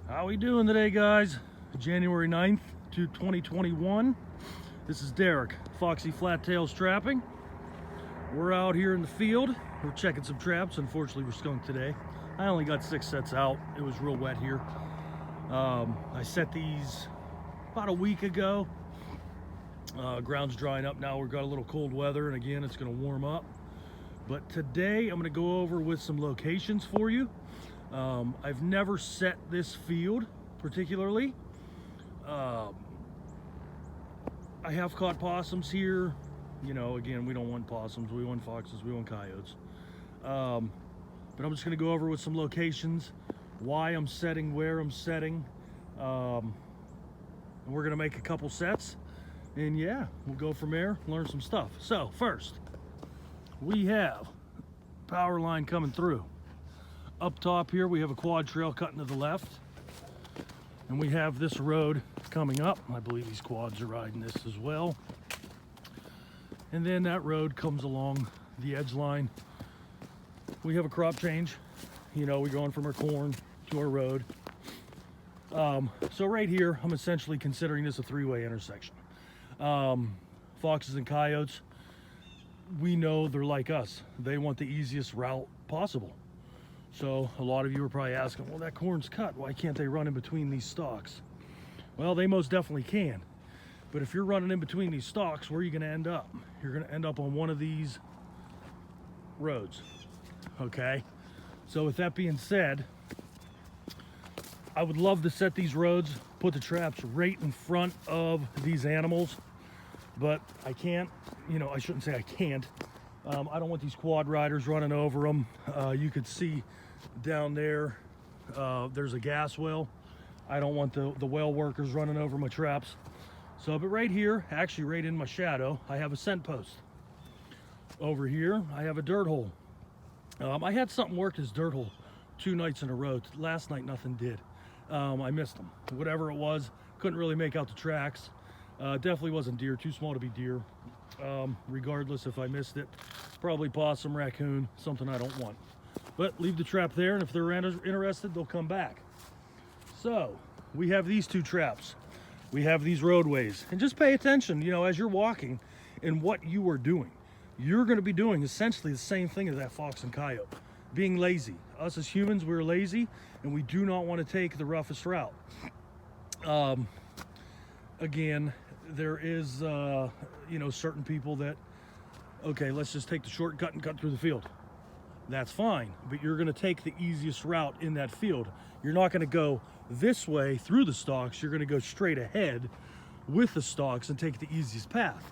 How we doing today, guys? January 9th to 2021. This is Derek, Foxy Flat Tails Trapping. We're out here in the field. We're checking some traps. Unfortunately, we're skunked today. I only got 6 sets out. It was real wet here. I set these about a week ago. Ground's drying up now. We've got a little cold weather, and again, it's going to warm up. But today, I'm going to go over with some locations for you. I've never set this field particularly. I have caught possums here. You know, again, we don't want possums, we want foxes, we want coyotes. But I'm just going to go over with some locations, why I'm setting, where I'm setting. And we're going to make a couple sets. And yeah, we'll go from there, learn some stuff. So first, we have power line coming through. Up top here, we have a quad trail cutting to the left. And we have this road coming up. I believe these quads are riding this as well. And then that road comes along the edge line. We have a crop change. You know, we're going from our corn to our road. So right here, I'm essentially considering this a three-way intersection. Foxes and coyotes, we know they're like us. They want the easiest route possible. So a lot of you are probably asking, well, that corn's cut. Why can't they run in between these stalks? Well, they most definitely can. But if you're running in between these stalks, where are you going to end up? You're going to end up on one of these roads. Okay? So with that being said, I would love to set these roads, put the traps right in front of these animals, but I can't. You know, I shouldn't say I can't. I don't want these quad riders running over them. You could see down there, there's a gas well. I don't want the well workers running over my traps. So, but right here, actually right in my shadow, I have a scent post. Over here, I have a dirt hole. I had something work as dirt hole 2 nights in a row. Last night, nothing did. I missed them. Whatever it was, couldn't really make out the tracks. Definitely wasn't deer, too small to be deer. Regardless if I missed it, probably possum, raccoon, something I don't want. But leave the trap there, and if they're interested, they'll come back. So we have these 2 traps. We have these roadways, and just pay attention, you know, as you're walking and what you are doing. You're going to be doing essentially the same thing as that fox and coyote, being lazy. Us as humans, we're lazy, and we do not want to take the roughest route. Again, there is, you know, certain people that, okay, let's just take the shortcut and cut through the field. That's fine, but you're going to take the easiest route in that field. You're not going to go this way through the stalks. You're going to go straight ahead with the stalks and take the easiest path.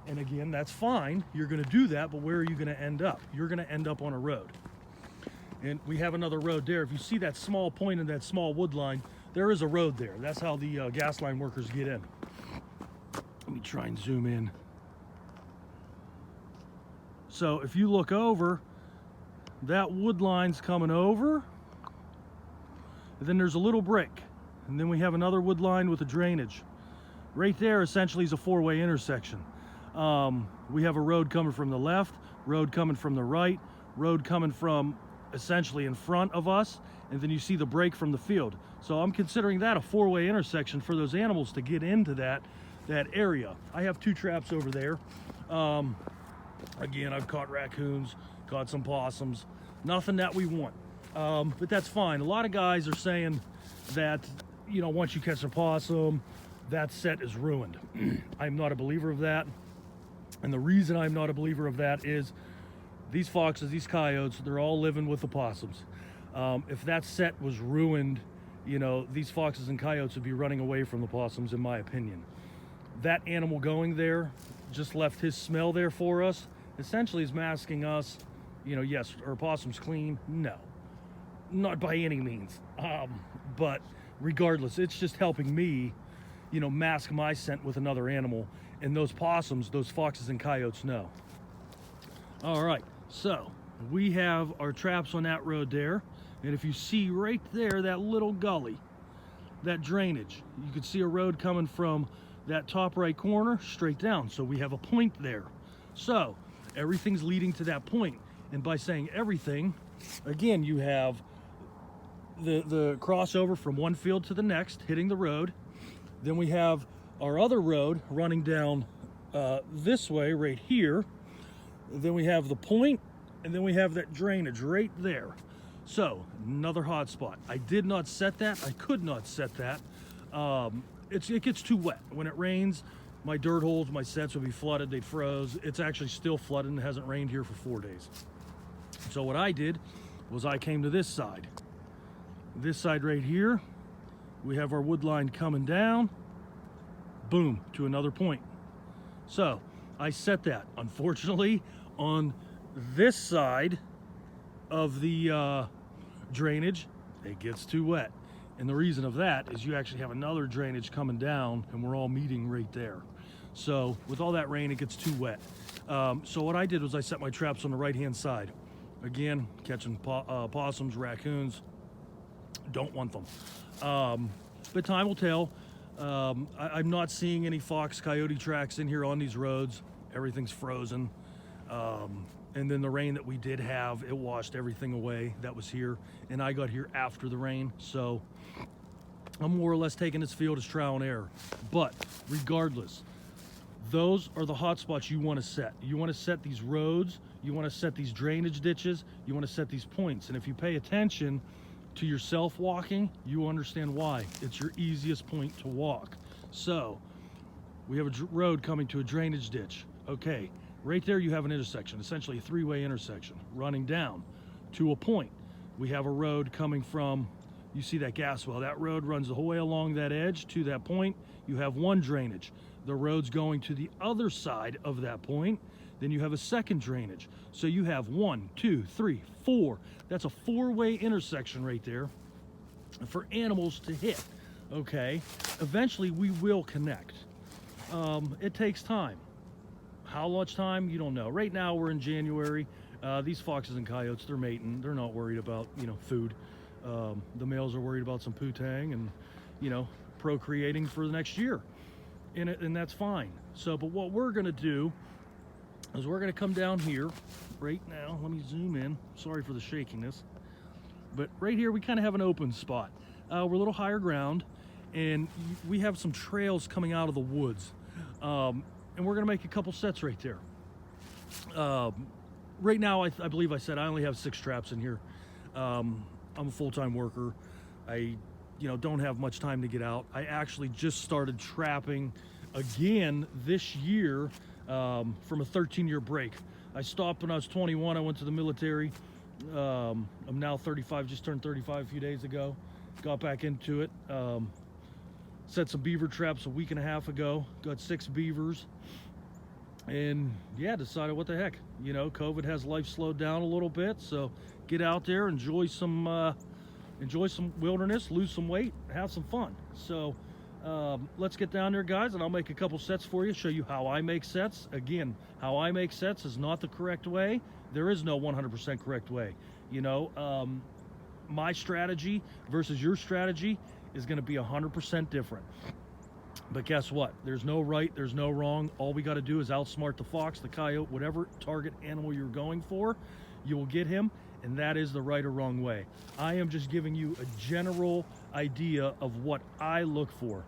And again, that's fine. You're going to do that, but where are you going to end up? You're going to end up on a road. And we have another road there. If you see that small point in that small wood line, there is a road there. That's how the gas line workers get in. Let me try and zoom in. So if you look over, that wood line's coming over. And then there's a little brick. And then we have another wood line with a drainage. Right there essentially is a 4-way intersection. We have a road coming from the left, road coming from the right, road coming from essentially in front of us, and then you see the break from the field. So I'm considering that a 4-way intersection for those animals to get into that area. I have 2 traps over there. Again, I've caught raccoons, caught some possums, nothing that we want. But that's fine. A lot of guys are saying that, you know, once you catch a possum, that set is ruined. I'm not a believer of that. And the reason I'm not a believer of that is these foxes, these coyotes, they're all living with the possums. If that set was ruined, you know, these foxes and coyotes would be running away from the possums, in my opinion. That animal going there just left his smell there for us. Essentially is masking us. You know, yes, are possums clean? No, not by any means. But regardless, it's just helping me, you know, mask my scent with another animal. And those possums, those foxes and coyotes know. All right, so we have our traps on that road there. And if you see right there, that little gully, that drainage, you can see a road coming from that top right corner straight down. So we have a point there. So everything's leading to that point. And by saying everything, again, you have the crossover from one field to the next, hitting the road. Then we have our other road running down this way right here. Then we have the point, and then we have that drainage right there. So another hot spot. I did not set that. I could not set that. It gets too wet. When it rains, my dirt holes, my sets would be flooded. They'd froze. It's actually still flooded and it hasn't rained here for 4 days. So what I did was I came to this side. This side right here, we have our wood line coming down, boom, to another point. So I set that. Unfortunately, on this side of the drainage, it gets too wet. And the reason of that is you actually have another drainage coming down and we're all meeting right there. So with all that rain, it gets too wet. So what I did was I set my traps on the right-hand side. Again, catching possums, raccoons, don't want them. But time will tell. I'm not seeing any fox, coyote tracks in here on these roads. Everything's frozen. And then the rain that we did have, it washed everything away that was here. And I got here after the rain. So I'm more or less taking this field as trial and error. But regardless, those are the hot spots you want to set. You want to set these roads. You want to set these drainage ditches. You want to set these points. And if you pay attention to yourself walking, you understand why. It's your easiest point to walk. So we have a road coming to a drainage ditch. Okay, right there you have an intersection, essentially a three-way intersection running down to a point. We have a road coming from, you see that gas well, that road runs the whole way along that edge to that point. You have one drainage. The road's going to the other side of that point. Then you have a second drainage. So you have 1, 2, 3, 4. That's a four-way intersection right there for animals to hit. Okay, eventually we will connect. It takes time. How much time? You don't know. Right now we're in January. These foxes and coyotes, they're mating. They're not worried about, food. The males are worried about some poo-tang and, procreating for the next year. And that's fine. So, but what we're gonna do is we're gonna come down here right now. Let me zoom in. Sorry for the shakiness. But right here, we kind of have an open spot. We're a little higher ground, and we have some trails coming out of the woods. And we're gonna make a couple sets right there. Right now, I believe I said I only have 6 traps in here. I'm a full-time worker. I don't have much time to get out. I actually just started trapping again this year from a 13-year break. I stopped when I was 21. I went to the military. I'm now 35, just turned 35 a few days ago. Got back into it. Set some beaver traps a week and a half ago. Got 6 beavers. And yeah, decided what the heck. COVID has life slowed down a little bit. So get out there, enjoy some wilderness, lose some weight, have some fun. So let's get down there, guys, and I'll make a couple sets for you, show you how I make sets. Again, how I make sets is not the correct way. There is no 100% correct way. My strategy versus your strategy is going to be 100% different. But guess what? There's no right, there's no wrong. All we got to do is outsmart the fox, the coyote, whatever target animal you're going for, you will get him. And that is the right or wrong way. I am just giving you a general idea of what I look for.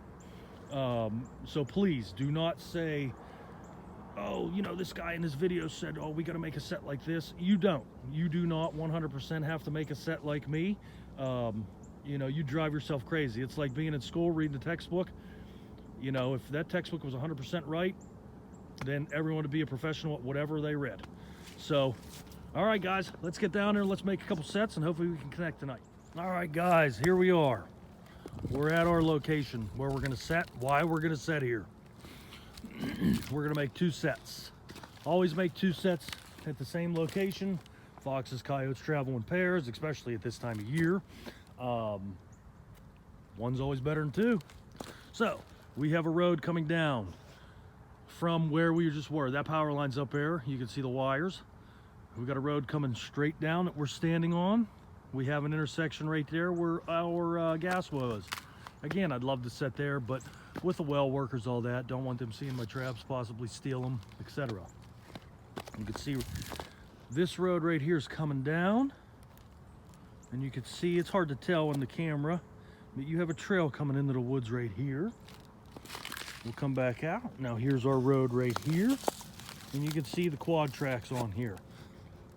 So please do not say, oh, this guy in this video said, oh, we got to make a set like this. You don't. You do not 100% have to make a set like me. You drive yourself crazy. It's like being in school reading the textbook. If that textbook was 100% right, then everyone would be a professional at whatever they read. So, all right, guys, let's get down there. Let's make a couple sets, and hopefully we can connect tonight. All right, guys, here we are. We're at our location where we're going to set, why we're going to set here. We're going to make 2 sets. Always make 2 sets at the same location. Foxes, coyotes travel in pairs, especially at this time of year. One's always better than 2. So, we have a road coming down from where we just were. That power line's up there. You can see the wires. We've got a road coming straight down that we're standing on. We have an intersection right there where our gas well is. Again, I'd love to set there, but with the well workers, all that, don't want them seeing my traps, possibly steal them, etc. You can see this road right here is coming down. And you can see, it's hard to tell on the camera, but you have a trail coming into the woods right here. We'll come back out. Now here's our road right here. And you can see the quad tracks on here.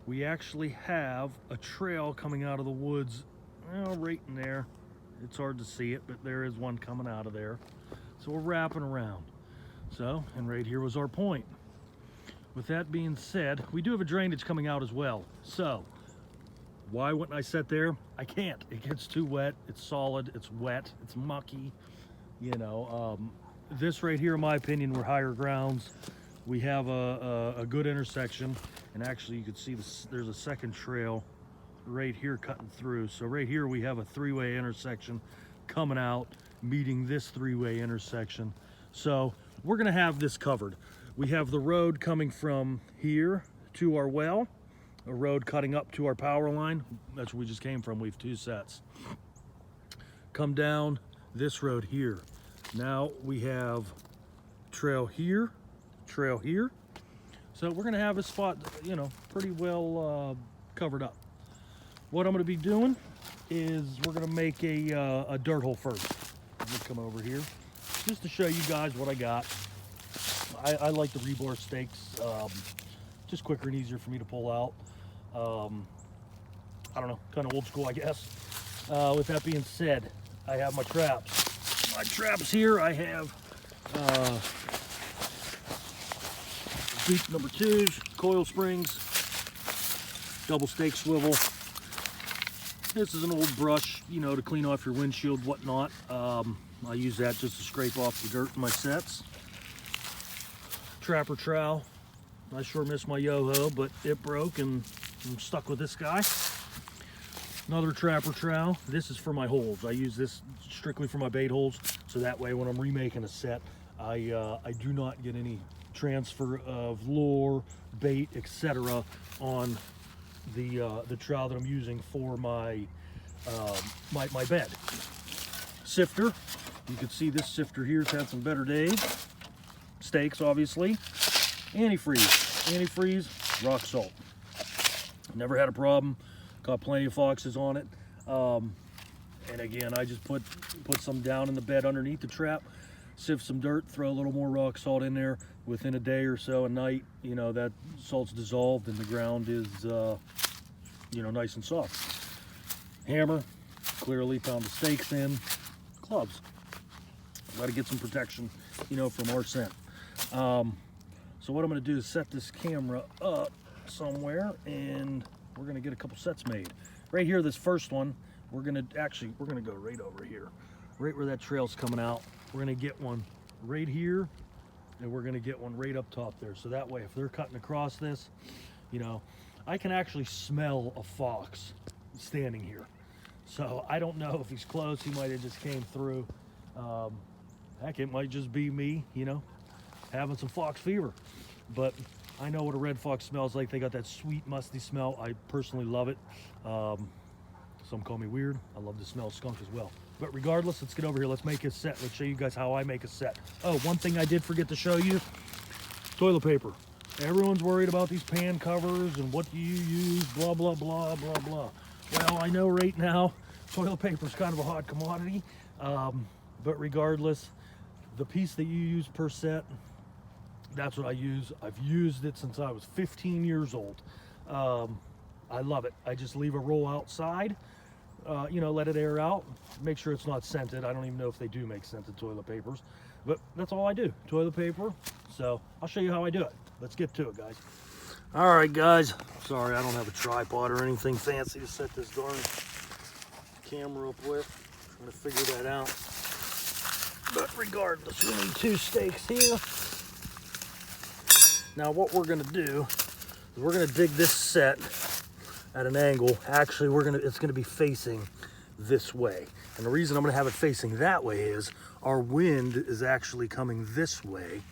We actually have a trail coming out of the woods, well, right in there. It's hard to see it, but there is one coming out of there. So we're wrapping around. So, and right here was our point. With that being said, we do have a drainage coming out as well. So, why wouldn't I set there? I can't. It gets too wet. It's solid. It's wet. It's mucky. You know, this right here, in my opinion, we're higher grounds. We have a good intersection, and actually you can see this, there's a second trail right here cutting through. So right here we have a three-way intersection coming out, meeting this three-way intersection. So we're gonna have this covered. We have the road coming from here to our well, a road cutting up to our power line. That's where we just came from. We have two sets. Come down this road here. Now we have trail here, trail here. So we're gonna have a spot, you know, pretty well covered up. What I'm gonna be doing is we're gonna make a dirt hole first. I'm gonna come over here just to show you guys what I got. I like the rebar stakes, just quicker and easier for me to pull out. I don't know, kind of old school, I guess. With that being said, I have my traps. My traps here, I have deep number 2s, coil springs, double stake swivel. This is an old brush, you know, to clean off your windshield, whatnot. I use that just to scrape off the dirt in my sets. Trapper trowel. I sure miss my yo-ho, but it broke and I'm stuck with this guy. Another trapper trowel. This is for my holes. I use this strictly for my bait holes, so that way when I'm remaking a set, I do not get any transfer of lure, bait, etc. on the trowel that I'm using for my my bed. Sifter. You can see this sifter here's had some better days. Stakes, obviously. Antifreeze, rock salt. Never had a problem. Caught plenty of foxes on it. And again, I just put some down in the bed underneath the trap, sift some dirt, throw a little more rock salt in there. Within a day or so, a night, you know, that salt's dissolved and the ground is, you know, nice and soft. Hammer, clearly pound the stakes in. Clubs. Got to get some protection, you know, from our scent. So what I'm going to do is set this camera up somewhere, and we're going to get a couple sets made. Right here, this first one, we're going to go right over here, right where that trail's coming out. We're going to get one right here, and we're going to get one right up top there. So that way, if they're cutting across this, you know, I can actually smell a fox standing here. So I don't know if he's close. He might have just came through. Heck, it might just be me, you know, having some fox fever. But I know what a red fox smells like. They got that sweet, musty smell. I personally love it. Some call me weird. I love the smell of skunk as well. But regardless, let's get over here. Let's make a set. Let's show you guys how I make a set. Oh, one thing I did forget to show you, toilet paper. Everyone's worried about these pan covers and what do you use, blah, blah, blah, blah, blah. Well, I know right now, toilet paper is kind of a hot commodity. But regardless, the piece that you use per set, that's what I use. I've used it since I was 15 years old. I love it. I just leave a roll outside, you know, let it air out, make sure it's not scented. I don't even know if they do make scented toilet papers, but that's all I do, toilet paper. So I'll show you how I do it. Let's get to it, guys. All right, guys. Sorry, I don't have a tripod or anything fancy to set this darn camera up with. I'm trying to figure that out. But regardless, we need 2 stakes here. Now what we're gonna do is we're gonna dig this set at an angle. Actually, it's gonna be facing this way. And the reason I'm gonna have it facing that way is our wind is actually coming this way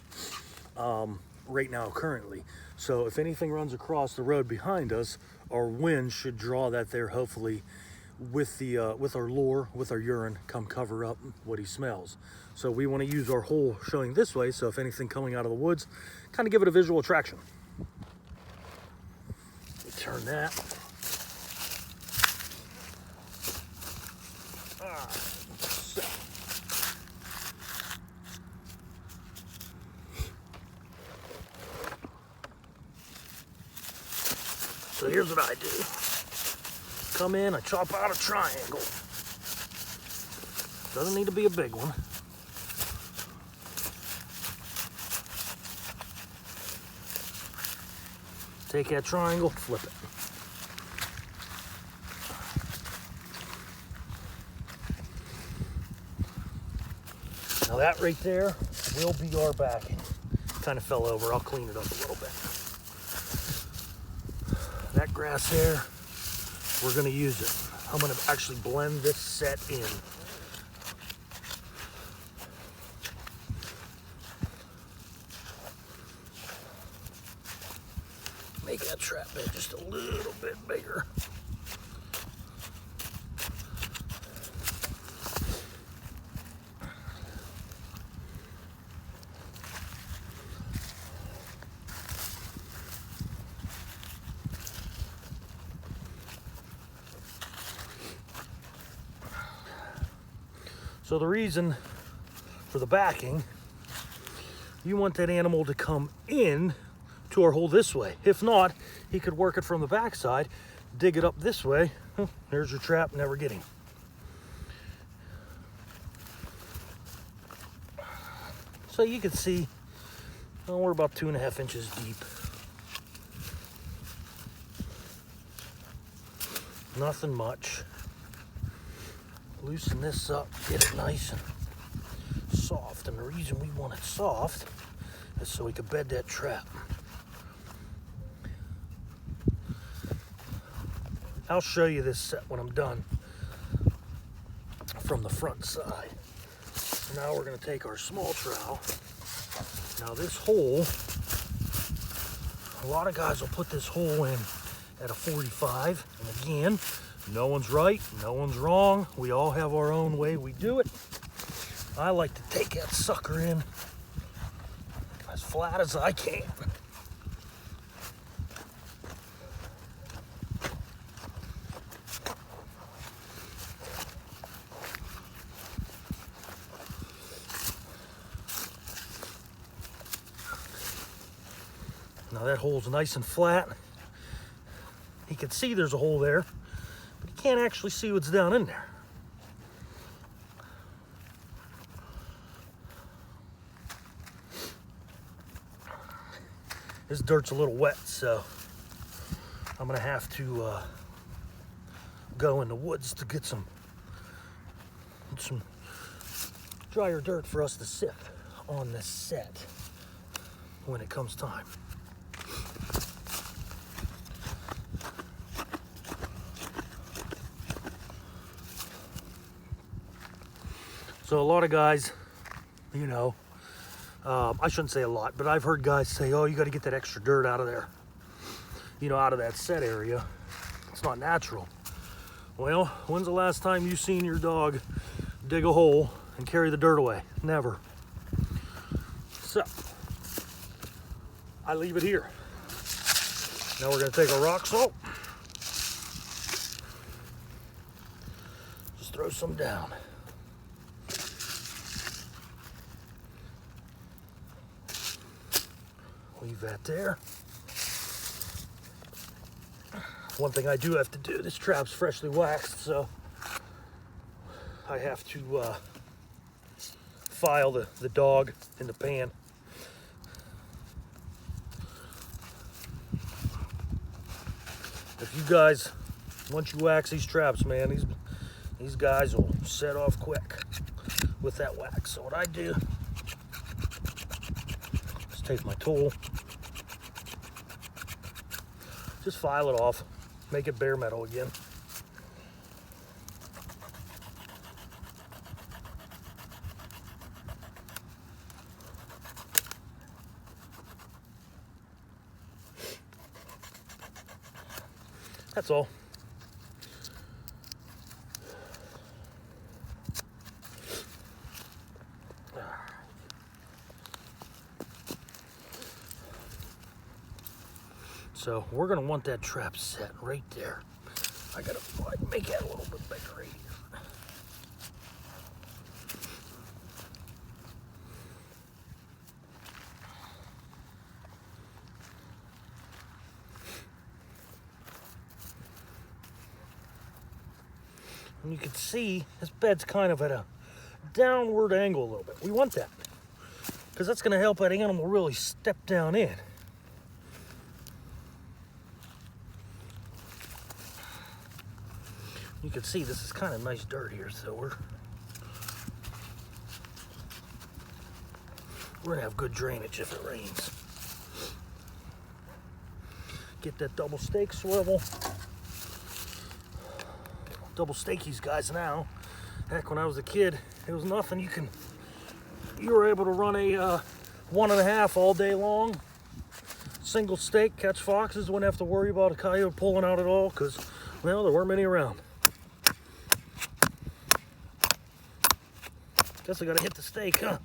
right now currently. So if anything runs across the road behind us, our wind should draw that there, hopefully with our lure, with our urine, come cover up what he smells. So we want to use our hole showing this way, so if anything coming out of the woods, kind of give it a visual attraction. Let me turn that. So here's what I do. Come in, I chop out a triangle. Doesn't need to be a big one. Take that triangle, flip it. Now that right there will be our backing. Kind of fell over, I'll clean it up a little bit. That grass there, we're gonna use it. I'm gonna actually blend this set in. Make that trap bed just a little bit bigger. So the reason for the backing, you want that animal to come in to our hole this way. If not, he could work it from the backside, dig it up this way. There's your trap, never getting. So you can see, we're about 2.5 inches deep. Nothing much. Loosen this up, get it nice and soft. And the reason we want it soft is so we can bed that trap. I'll show you this set when I'm done from the front side. Now we're going to take our small trowel. Now this hole, a lot of guys will put this hole in at a 45. And again, no one's right, no one's wrong. We all have our own way we do it. I like to take that sucker in as flat as I can. Now that hole's nice and flat. He can see there's a hole there, but he can't actually see what's down in there. This dirt's a little wet, so I'm gonna have to go in the woods to get some drier dirt for us to sift on this set when it comes time. So a lot of guys, you know, I shouldn't say a lot, but I've heard guys say, oh, you got to get that extra dirt out of there, you know, out of that set area. It's not natural. Well, when's the last time you seen your dog dig a hole and carry the dirt away? Never. So I leave it here. Now we're going to take our rock salt. Just throw some down. Leave that there. One thing I do have to do, this trap's freshly waxed, so I have to file the dog in the pan. If you guys, once you wax these traps, man, these guys will set off quick with that wax. So what I do, just take my tool, just file it off, make it bare metal again. That's all. So we're gonna want that trap set right there. I gotta make that a little bit bigger right here. And you can see this bed's kind of at a downward angle a little bit. We want that because that's going to help that animal really step down in. You can see this is kind of nice dirt here, so we're gonna have good drainage if it rains. Get that double stake swivel. Double stake these guys now. Heck, when I was a kid, it was nothing. You were able to run a 1.5 all day long. Single stake, catch foxes, wouldn't have to worry about a coyote pulling out at all because, well, there weren't many around. Guess I gotta hit the stake, huh?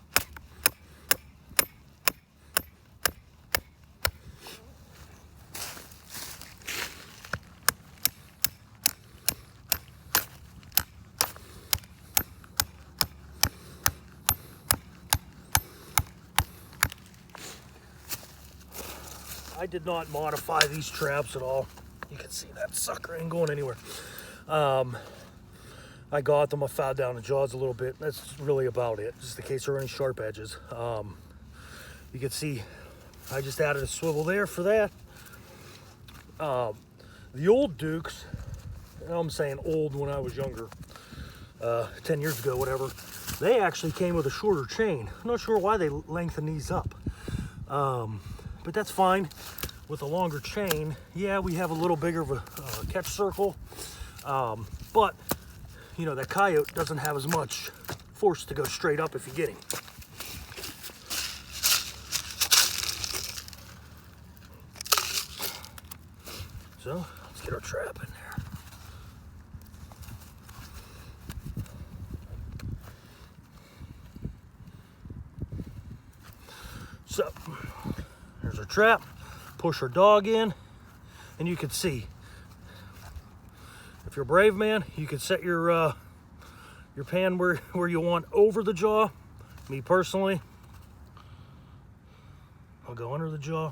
I did not modify these traps at all. You can see that sucker ain't going anywhere. I got them, I filed down the jaws a little bit. That's really about it, just in case there are any sharp edges. You can see I just added a swivel there for that. The old Dukes, I'm saying old when I was younger, 10 years ago, whatever, they actually came with a shorter chain. I'm not sure why they lengthened these up. But that's fine. With a longer chain, yeah, we have a little bigger of a catch circle, but you know, that coyote doesn't have as much force to go straight up if you get him. So let's get our trap in there. So there's our trap. Push our dog in, and you can see, if you're a brave man, you can set your pan where you want over the jaw. Me personally, I'll go under the jaw.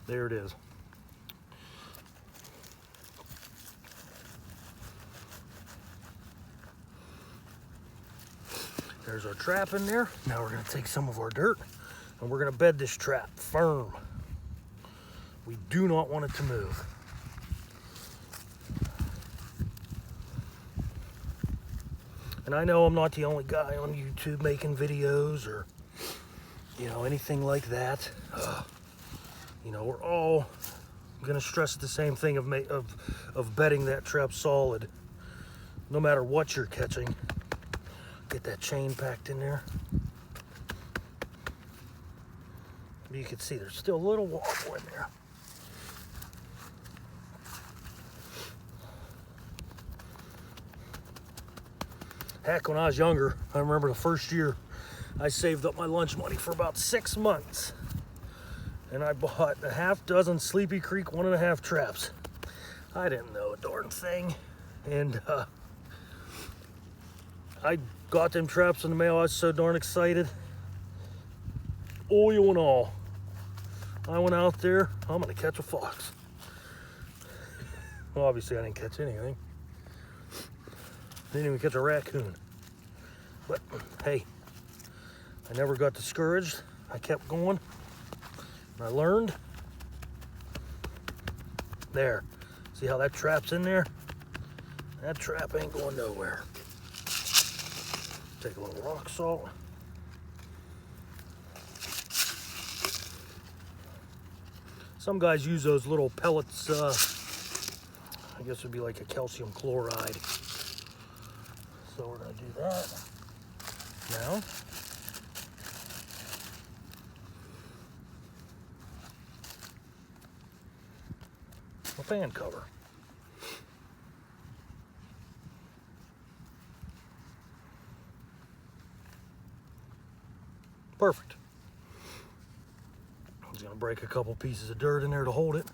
There it is. There's our trap in there. Now we're gonna take some of our dirt and we're gonna bed this trap firm. We do not want it to move. And I know I'm not the only guy on YouTube making videos or, you know, anything like that. You know, we're all gonna stress the same thing of bedding that trap solid, no matter what you're catching. Get that chain packed in there. But you can see there's still a little wobble in there. Heck, when I was younger, I remember the first year I saved up my lunch money for about 6 months. And I bought a half dozen Sleepy Creek 1.5 traps. I didn't know a darn thing. And I got them traps in the mail. I was so darn excited. Oil and all. I went out there, I'm gonna catch a fox. Well, obviously I didn't catch anything. Didn't even catch a raccoon. But hey, I never got discouraged. I kept going. And I learned. There. See how that trap's in there? That trap ain't going nowhere. Take a little rock salt. Some guys use those little pellets, I guess it would be like a calcium chloride. So we're gonna do that. Now, a fan cover. Perfect. I'm just gonna break a couple pieces of dirt in there to hold it.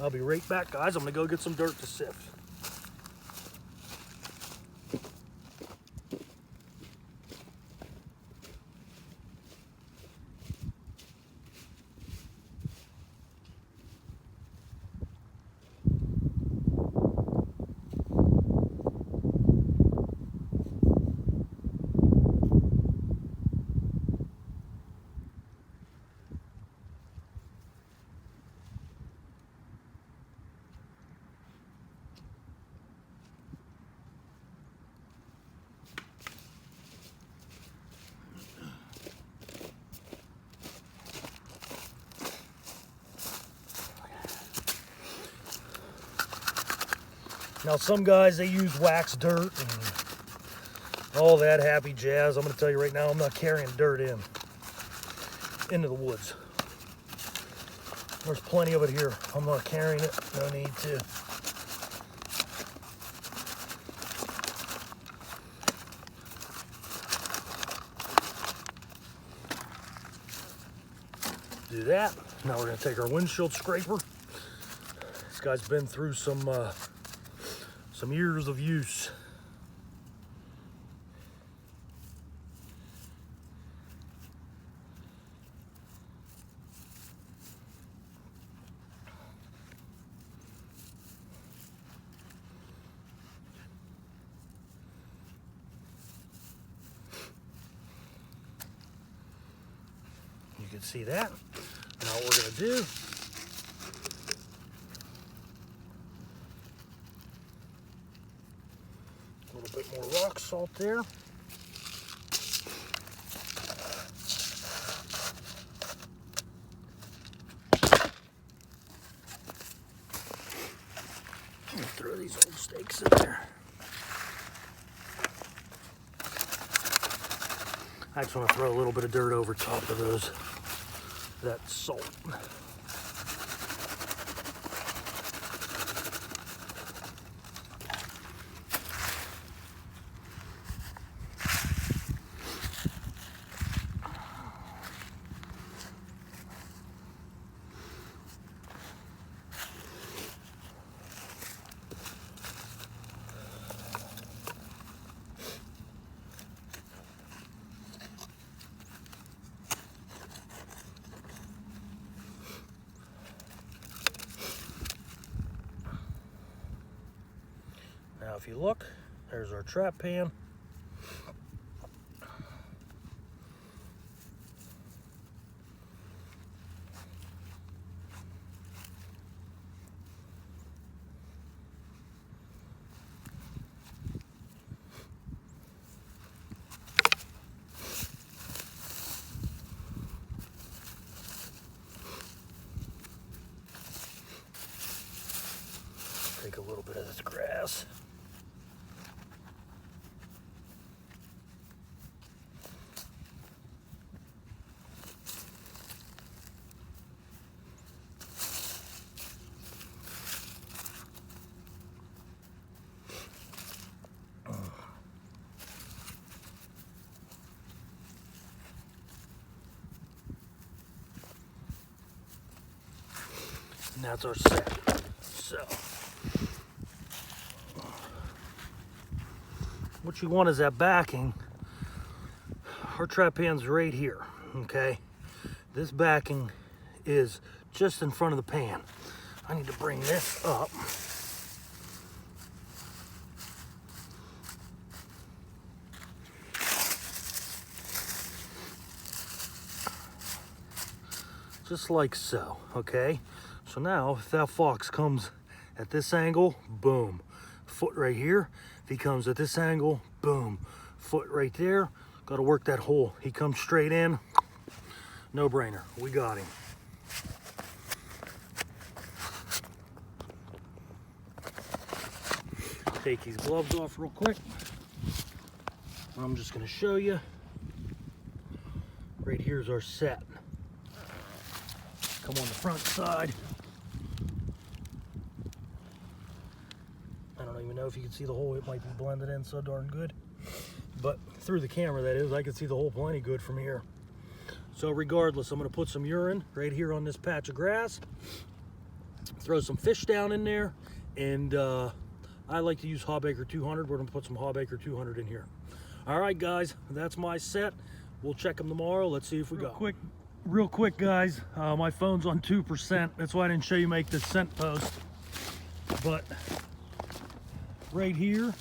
I'll be right back, guys. I'm gonna go get some dirt to sift. Now some guys, they use wax dirt and all that happy jazz. I'm going to tell you right now, I'm not carrying dirt into the woods. There's plenty of it here. I'm not carrying it. No need to. Do that. Now we're going to take our windshield scraper. This guy's been through some years of use. You can see that. Now what we're going to do, a little bit more rock salt there. Throw these old stakes in there. I just want to throw a little bit of dirt over top of that salt. Now if you look, there's our trap pan. Take a little bit of this grass. And that's our set. So, what you want is that backing. Our trap pan's right here, okay? This backing is just in front of the pan. I need to bring this up. Just like so, okay? So now, if that fox comes at this angle, boom, foot right here. If he comes at this angle, boom, foot right there. Got to work that hole. He comes straight in, no brainer. We got him. Take these gloves off real quick. I'm just going to show you. Right here's our set. Come on the front side. I don't even know if you can see the hole. It might be blended in so darn good. But through the camera, that is, I can see the hole plenty good from here. So regardless, I'm going to put some urine right here on this patch of grass. Throw some fish down in there. And I like to use Hawbaker 200. We're going to put some Hawbaker 200 in here. All right, guys, that's my set. We'll check them tomorrow. Let's see if we go. Real quick, guys, my phone's on 2%. That's why I didn't show you make this scent post. But right here,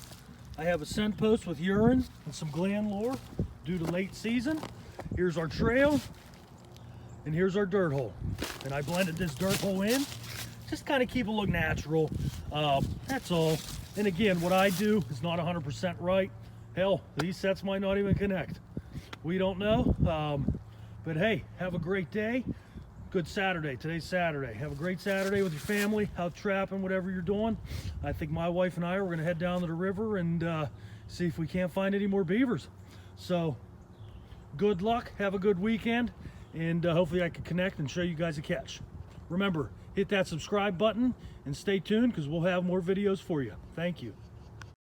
I have a scent post with urine and some gland lure due to late season. Here's our trail, and here's our dirt hole. And I blended this dirt hole in, just kind of keep it look natural. That's all. And again, what I do is not 100% right. Hell, these sets might not even connect. We don't know. But hey, have a great day. good Saturday. Today's Saturday. Have a great Saturday with your family, out trapping, whatever you're doing. I think my wife and I are going to head down to the river and see if we can't find any more beavers. So good luck, have a good weekend, and hopefully I can connect and show you guys a catch. Remember, hit that subscribe button and stay tuned because we'll have more videos for you. Thank you.